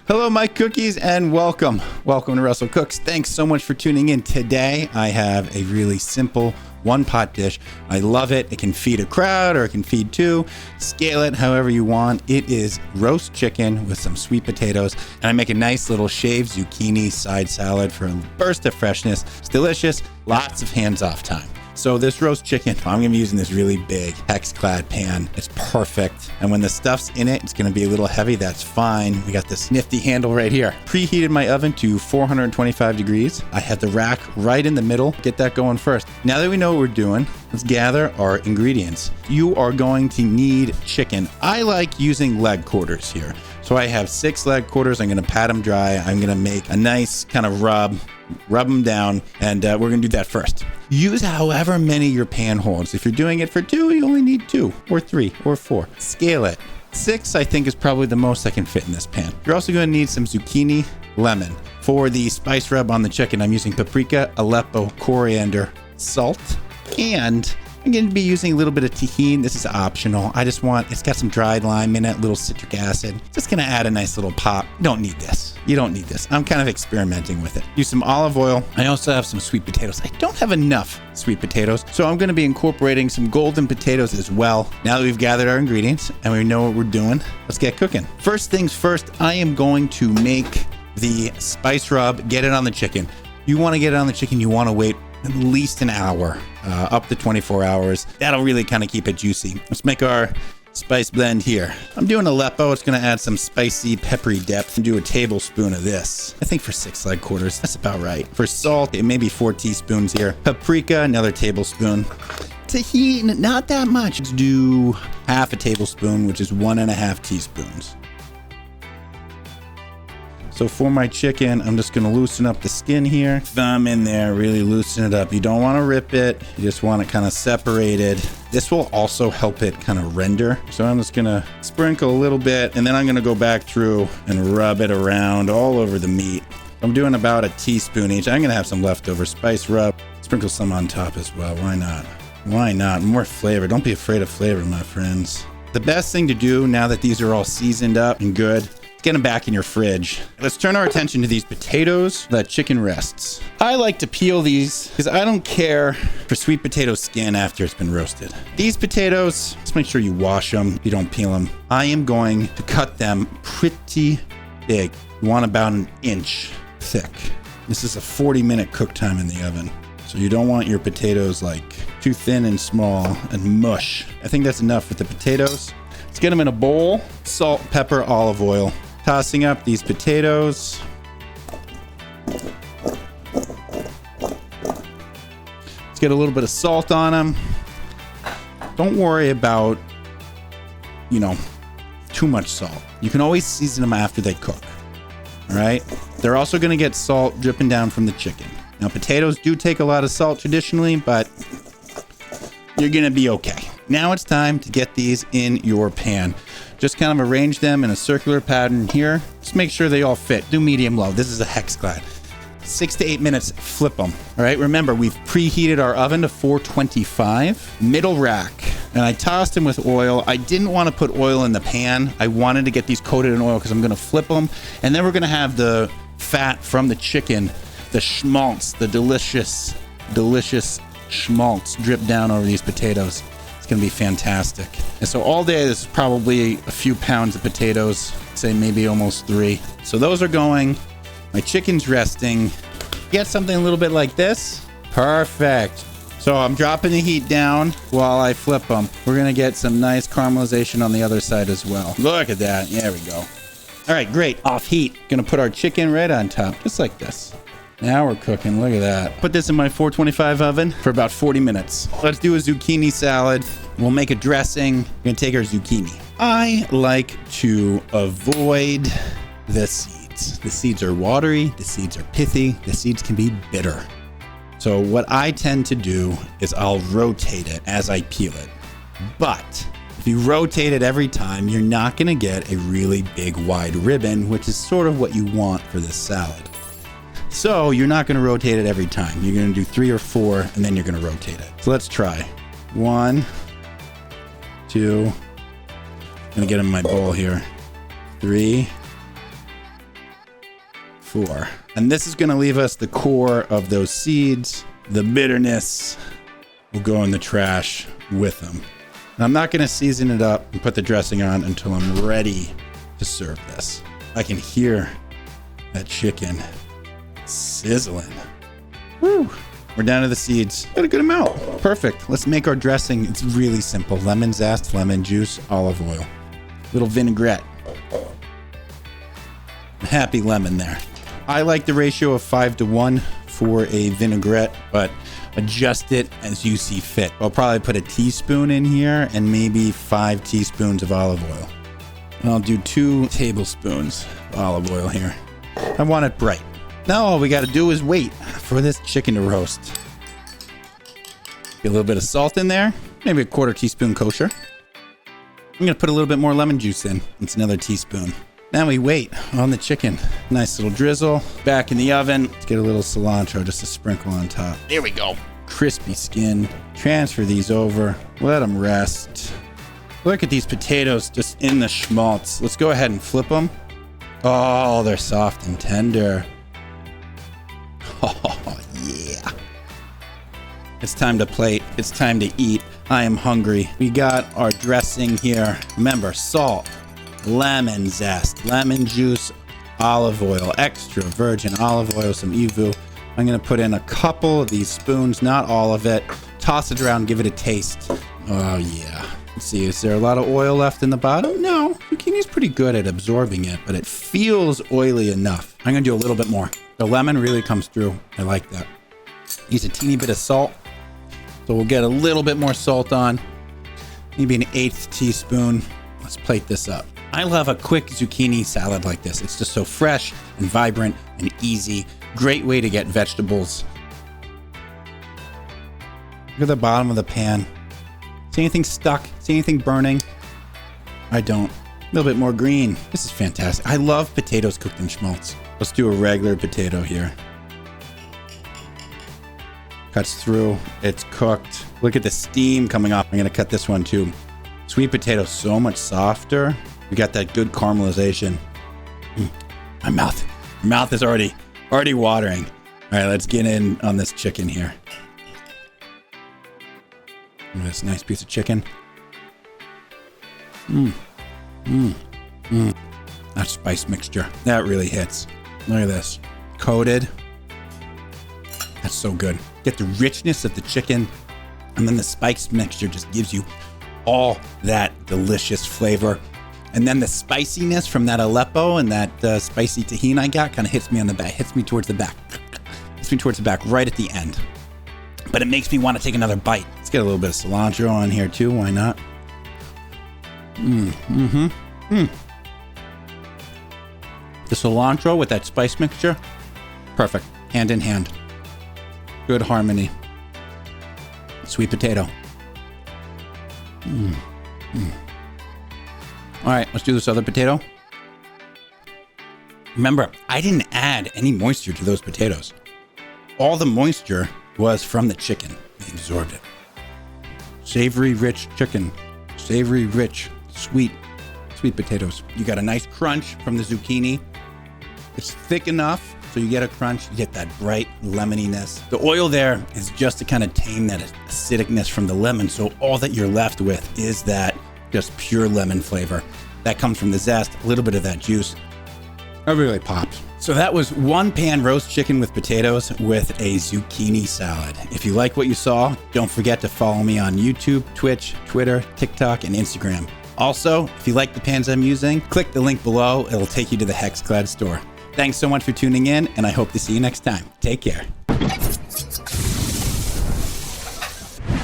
Hello, my cookies, and welcome. Welcome to Russell Cooks. Thanks so much for tuning in. Today, I have a really simple one-pot dish. I love it. It can feed a crowd or it can feed two. Scale it however you want. It is roast chicken with some sweet potatoes, and I make a nice little shaved zucchini side salad for a burst of freshness. It's delicious. Lots of hands-off time. So this roast chicken, I'm going to be using this really big hex-clad pan. It's perfect. And when the stuff's in it, it's going to be a little heavy. That's fine. We got this nifty handle right here. Preheated my oven to 425 degrees. I have the rack right in the middle. Get that going first. Now that we know what we're doing, let's gather our ingredients. You are going to need chicken. I like using leg quarters here. So I have 6 leg quarters. I'm going to pat them dry. I'm going to make a nice kind of rub them down, and we're going to do that first. Use however many your pan holds. If you're doing it for 2, you only need 2 or 3 or 4. Scale it. 6, I think, is probably the most I can fit in this pan. You're also going to need some zucchini, lemon. For the spice rub on the chicken, I'm using paprika, Aleppo, coriander, salt, and I'm going to be using a little bit of tahini. This is optional. It's got some dried lime in it, little citric acid. Just going to add a nice little pop. You don't need this. You don't need this. I'm kind of experimenting with it. Use some olive oil. I also have some sweet potatoes. I don't have enough sweet potatoes, so I'm going to be incorporating some golden potatoes as well. Now that we've gathered our ingredients and we know what we're doing, let's get cooking. First things first, I am going to make the spice rub, get it on the chicken. You want to get it on the chicken, you want to wait at least an hour, up to 24 hours. That'll really kind of keep it juicy. Let's make our spice blend here. I'm doing Aleppo. It's going to add some spicy, peppery depth and do a tablespoon of this. I think for 6 leg quarters, that's about right. For salt, it may be 4 teaspoons here. Paprika, another tablespoon. Tahini, not that much. Let's do half a tablespoon, which is 1.5 teaspoons. So for my chicken, I'm just going to loosen up the skin here. Thumb in there, really loosen it up. You don't want to rip it. You just want it kind of separated. This will also help it kind of render. So I'm just going to sprinkle a little bit, and then I'm going to go back through and rub it around all over the meat. I'm doing about a teaspoon each. I'm going to have some leftover spice rub. Sprinkle some on top as well. Why not? Why not? More flavor. Don't be afraid of flavor, my friends. The best thing to do now that these are all seasoned up and good, get them back in your fridge. Let's turn our attention to these potatoes that chicken rests. I like to peel these because I don't care for sweet potato skin after it's been roasted. These potatoes, just make sure you wash them. You don't peel them. I am going to cut them pretty big. You want about 1 inch thick. This is a 40-minute cook time in the oven. So you don't want your potatoes like too thin and small and mush. I think that's enough with the potatoes. Let's get them in a bowl. Salt, pepper, olive oil. Tossing up these potatoes. Let's get a little bit of salt on them. Don't worry about, too much salt. You can always season them after they cook. All right. They're also going to get salt dripping down from the chicken. Now, potatoes do take a lot of salt traditionally, but you're going to be okay. Now it's time to get these in your pan. Just kind of arrange them in a circular pattern here. Just make sure they all fit. Do medium low. This is a hex clad. 6 to 8 minutes, flip them. All right, remember, we've preheated our oven to 425. Middle rack. And I tossed them with oil. I didn't want to put oil in the pan. I wanted to get these coated in oil because I'm going to flip them. And then we're going to have the fat from the chicken, the schmaltz, the delicious schmaltz drip down over these potatoes. Going to be fantastic. And so all day, this is probably a few pounds of potatoes, say maybe almost 3. So those are going. My chicken's resting. Get something a little bit like this. Perfect. So I'm dropping the heat down while I flip them. We're going to get some nice caramelization on the other side as well. Look at that. There we go. All right, great. Off heat. Going to put our chicken right on top, just like this. Now we're cooking. Look at that. Put this in my 425 oven for about 40 minutes. Let's do a zucchini salad. We'll make a dressing. We're going to take our zucchini. I like to avoid the seeds. The seeds are watery. The seeds are pithy. The seeds can be bitter. So what I tend to do is I'll rotate it as I peel it. But if you rotate it every time, you're not going to get a really big wide ribbon, which is sort of what you want for this salad. So you're not going to rotate it every time. You're going to do 3 or 4, and then you're going to rotate it. So let's try. 1, 2. I'm going to get in my bowl here. 3, 4. And this is going to leave us the core of those seeds. The bitterness will go in the trash with them. And I'm not going to season it up and put the dressing on until I'm ready to serve this. I can hear that chicken sizzling. Woo! We're down to the seeds. Got a good amount. Perfect. Let's make our dressing. It's really simple. Lemon zest, lemon juice, olive oil. Little vinaigrette. Happy lemon there. I like the ratio of 5-to-1 for a vinaigrette, but adjust it as you see fit. I'll probably put a teaspoon in here and maybe 5 teaspoons of olive oil. And I'll do 2 tablespoons of olive oil here. I want it bright. Now all we got to do is wait for this chicken to roast. Get a little bit of salt in there, maybe a 1/4 teaspoon kosher. I'm going to put a little bit more lemon juice in. It's another teaspoon. Now we wait on the chicken. Nice little drizzle. Back in the oven. Let's get a little cilantro, just a sprinkle on top. There we go. Crispy skin. Transfer these over. Let them rest. Look at these potatoes just in the schmaltz. Let's go ahead and flip them. Oh, they're soft and tender. Oh, yeah. It's time to plate. It's time to eat. I am hungry. We got our dressing here. Remember, salt, lemon zest, lemon juice, olive oil, extra virgin olive oil, some evu. I'm going to put in a couple of these spoons, not all of it. Toss it around, give it a taste. Oh, yeah. Let's see, is there a lot of oil left in the bottom? No. Zucchini's pretty good at absorbing it, but it feels oily enough. I'm going to do a little bit more. The lemon really comes through. I like that. Use a teeny bit of salt. So we'll get a little bit more salt on. Maybe an 1/8 teaspoon. Let's plate this up. I love a quick zucchini salad like this. It's just so fresh and vibrant and easy. Great way to get vegetables. Look at the bottom of the pan. See anything stuck? See anything burning? I don't. A little bit more green. This is fantastic. I love potatoes cooked in schmaltz. Let's do a regular potato here. Cuts through. It's cooked. Look at the steam coming off. I'm going to cut this one too. Sweet potato, so much softer. We got that good caramelization. My mouth is already watering. All right, let's get in on this chicken here. This nice piece of chicken. That spice mixture, that really hits. Look at this. Coated. That's so good. Get the richness of the chicken, and then the spice mixture just gives you all that delicious flavor. And then the spiciness from that Aleppo and that spicy tahini I got kind of hits me on the back, hits me towards the back. Hits me towards the back right at the end. But it makes me want to take another bite. Let's get a little bit of cilantro on here too, why not? The cilantro with that spice mixture, perfect, hand in hand. Good harmony. Sweet potato. All right, let's do this other potato. Remember, I didn't add any moisture to those potatoes. All the moisture was from the chicken. They absorbed it. Savory, rich chicken. Savory, rich, sweet potatoes. You got a nice crunch from the zucchini. It's thick enough so you get a crunch. You get that bright lemoniness. The oil there is just to kind of tame that acidicness from the lemon. So all that you're left with is that just pure lemon flavor. That comes from the zest, a little bit of that juice. It really pops. So that was one pan roast chicken with potatoes with a zucchini salad. If you like what you saw, don't forget to follow me on YouTube, Twitch, Twitter, TikTok, and Instagram. Also, if you like the pans I'm using, click the link below. It'll take you to the Hexclad store. Thanks so much for tuning in, and I hope to see you next time. Take care.